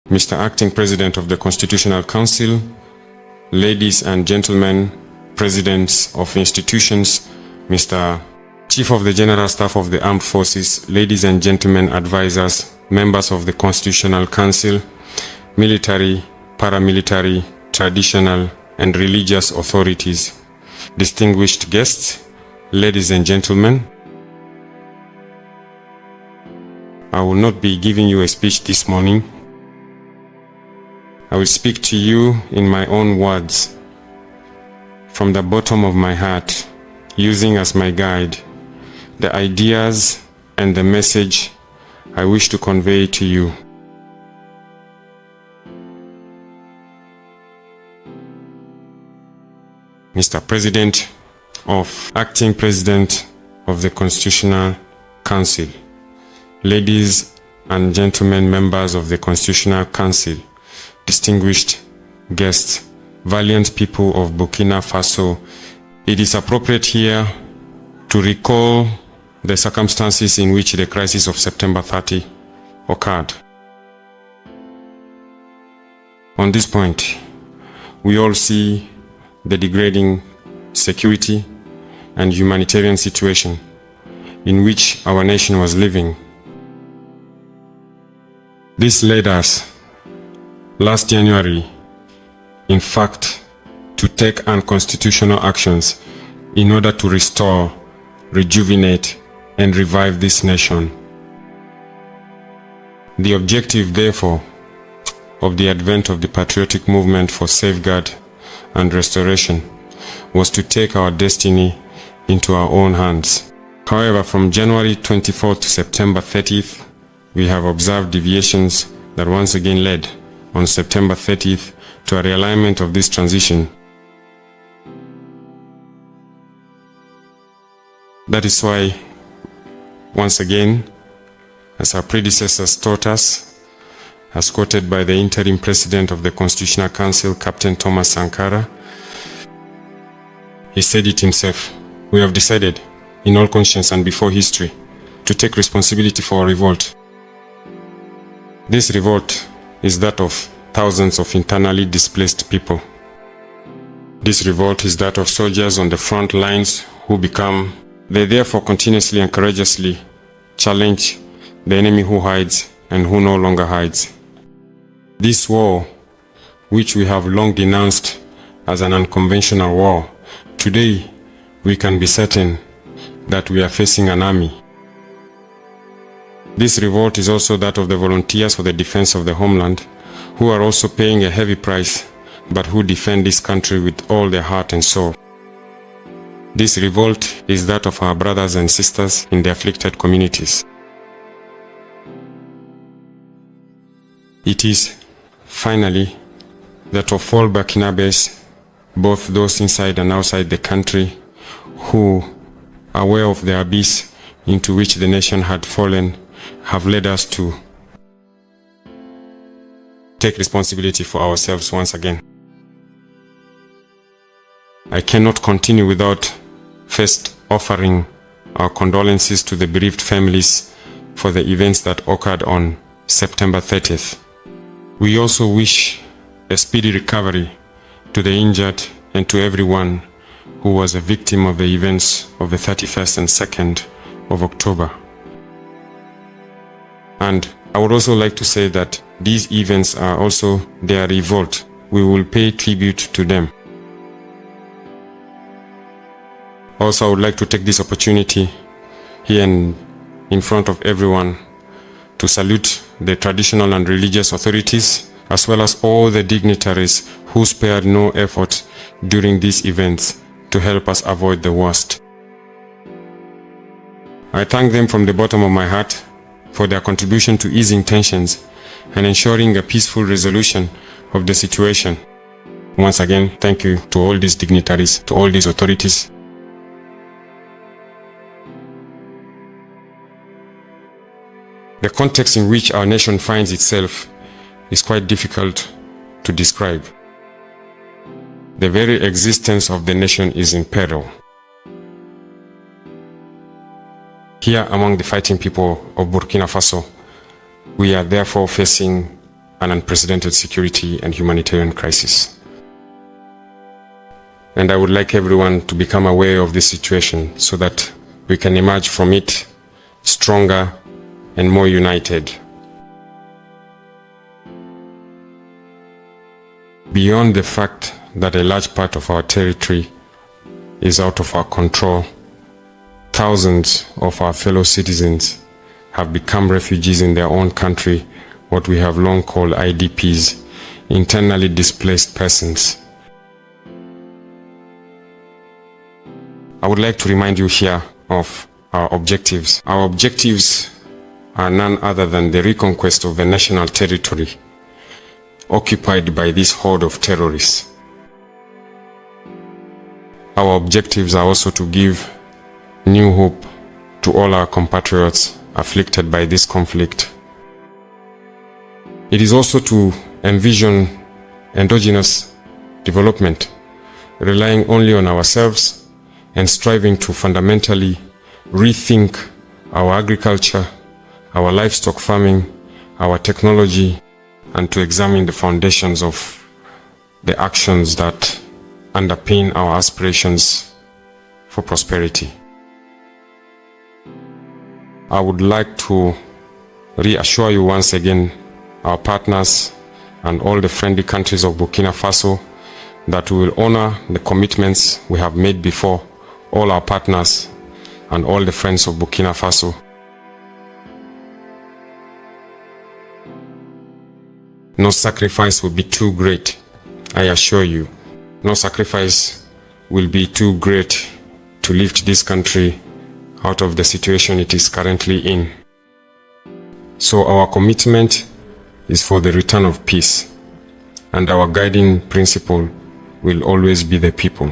Mr. Acting President of the Constitutional Council, ladies and gentlemen, presidents of institutions, Mr. Chief of the General Staff of the Armed Forces, ladies and gentlemen advisors, members of the Constitutional Council, military, paramilitary, traditional, and religious authorities, distinguished guests, ladies and gentlemen, I will not be giving you a speech this morning. I will speak to you in my own words, from the bottom of my heart, using as my guide the ideas and the message I wish to convey to you. Mr. President Acting President of the Constitutional Council, ladies and gentlemen members of the Constitutional Council, distinguished guests, valiant people of Burkina Faso, it is appropriate here to recall the circumstances in which the crisis of September 30 occurred. On this point, we all see the degrading security and humanitarian situation in which our nation was living. This led us last January, in fact, to take unconstitutional actions in order to restore, rejuvenate, and revive this nation. The objective, therefore, of the advent of the patriotic movement for safeguard and restoration was to take our destiny into our own hands. However, from January 24th to September 30th, we have observed deviations that once again led on September 30th to a realignment of this transition. That is why, once again, as our predecessors taught us, as quoted by the interim president of the Constitutional Council, Captain Thomas Sankara, he said it himself, we have decided, in all conscience and before history, to take responsibility for our revolt. This revolt is that of thousands of internally displaced people. This revolt is that of soldiers on the front lines they therefore continuously and courageously challenge the enemy who hides and who no longer hides. This war, which we have long denounced as an unconventional war, today we can be certain that we are facing an army. This revolt is also that of the volunteers for the defense of the homeland, who are also paying a heavy price, but who defend this country with all their heart and soul. This revolt is that of our brothers and sisters in the afflicted communities. It is, finally, that of all Burkinabés, both those inside and outside the country, who, aware of the abyss into which the nation had fallen, have led us to take responsibility for ourselves once again. I cannot continue without first offering our condolences to the bereaved families for the events that occurred on September 30th. We also wish a speedy recovery to the injured and to everyone who was a victim of the events of the 31st and 2nd of October. And I would also like to say that these events are also their revolt. We will pay tribute to them. Also, I would like to take this opportunity here in front of everyone to salute the traditional and religious authorities, as well as all the dignitaries who spared no effort during these events to help us avoid the worst. I thank them from the bottom of my heart for their contribution to easing tensions and ensuring a peaceful resolution of the situation. Once again, thank you to all these dignitaries, to all these authorities. The context in which our nation finds itself is quite difficult to describe. The very existence of the nation is in peril. Here among the fighting people of Burkina Faso, we are therefore facing an unprecedented security and humanitarian crisis. And I would like everyone to become aware of this situation so that we can emerge from it stronger and more united. Beyond the fact that a large part of our territory is out of our control, thousands of our fellow citizens have become refugees in their own country, what we have long called IDPs, internally displaced persons. I would like to remind you here of our objectives. Our objectives are none other than the reconquest of the national territory occupied by this horde of terrorists. Our objectives are also to give new hope to all our compatriots afflicted by this conflict. It is also to envision endogenous development, relying only on ourselves and striving to fundamentally rethink our agriculture, our livestock farming, our technology, and to examine the foundations of the actions that underpin our aspirations for prosperity. I would like to reassure you once again, our partners and all the friendly countries of Burkina Faso, that we will honor the commitments we have made before all our partners and all the friends of Burkina Faso. No sacrifice will be too great, I assure you. No sacrifice will be too great to lift this country out of the situation it is currently in. So our commitment is for the return of peace, and our guiding principle will always be the people.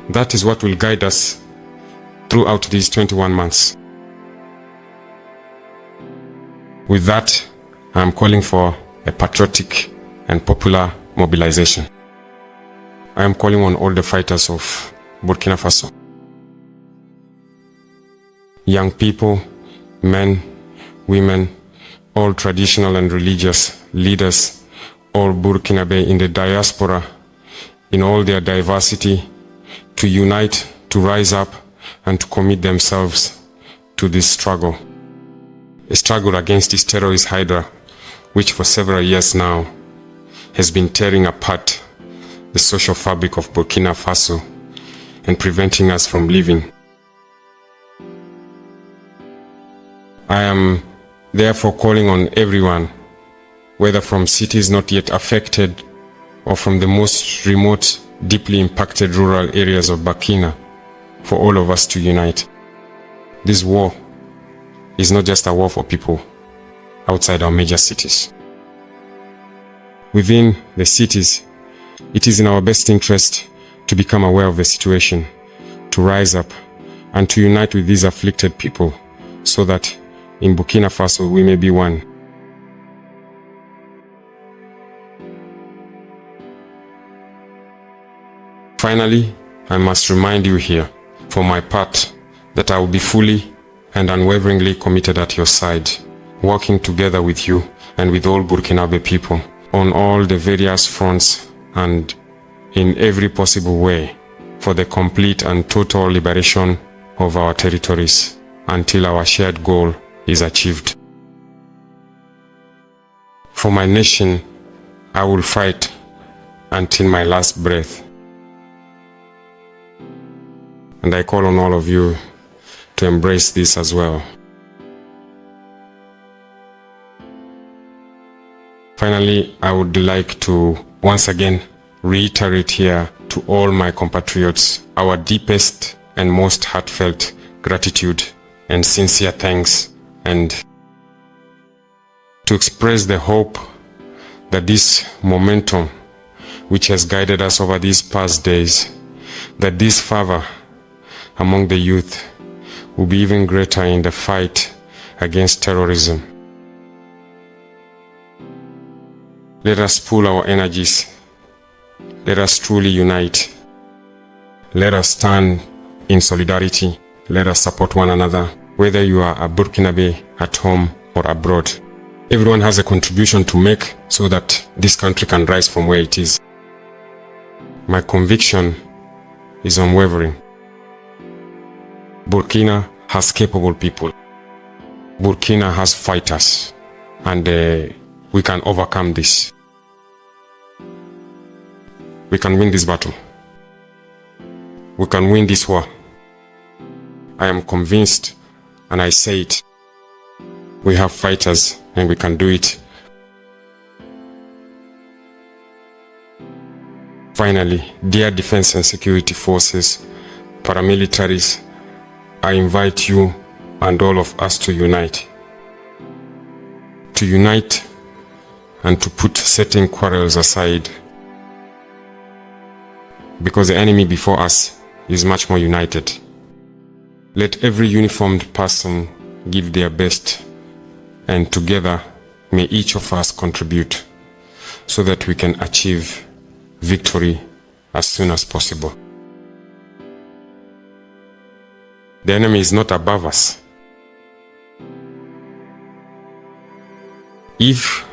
That is what will guide us throughout these 21 months. With that, I am calling for a patriotic and popular mobilization. I am calling on all the fighters of Burkina Faso. Young people, men, women, all traditional and religious leaders, all Burkinabe in the diaspora, in all their diversity, to unite, to rise up, and to commit themselves to this struggle. A struggle against this terrorist hydra, which for several years now has been tearing apart the social fabric of Burkina Faso and preventing us from living. I am therefore calling on everyone, whether from cities not yet affected or from the most remote, deeply impacted rural areas of Burkina, for all of us to unite. This war is not just a war for people outside our major cities. Within the cities, it is in our best interest to become aware of the situation, to rise up, and to unite with these afflicted people so that in Burkina Faso we may be one. Finally, I must remind you here, for my part, that I will be fully and unwaveringly committed at your side, working together with you and with all Burkinabe people on all the various fronts and in every possible way for the complete and total liberation of our territories until our shared goal is achieved. For my nation, I will fight until my last breath. And I call on all of you to embrace this as well. Finally, I would like to once again reiterate here to all my compatriots our deepest and most heartfelt gratitude and sincere thanks, and to express the hope that this momentum which has guided us over these past days, that this fervor among the youth will be even greater in the fight against terrorism. Let us pool our energies. Let us truly unite. Let us stand in solidarity. Let us support one another, whether you are a Burkinabe at home or abroad. Everyone has a contribution to make so that this country can rise from where it is. My conviction is unwavering. Burkina has capable people. Burkina has fighters, and we can overcome this. We can win this battle. We can win this war. I am convinced, and I say it. We have fighters, and we can do it. Finally, dear defense and security forces, paramilitaries, I invite you and all of us to unite. To unite and to put certain quarrels aside, because the enemy before us is much more united. Let every uniformed person give their best, and together may each of us contribute so that we can achieve victory as soon as possible. The enemy is not above us. If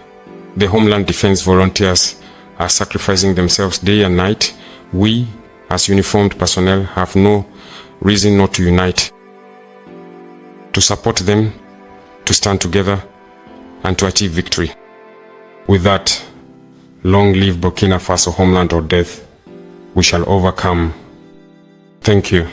the Homeland Defense volunteers are sacrificing themselves day and night, we, as uniformed personnel, have no reason not to unite, to support them, to stand together, and to achieve victory. With that, long live Burkina Faso, homeland or death, we shall overcome. Thank you.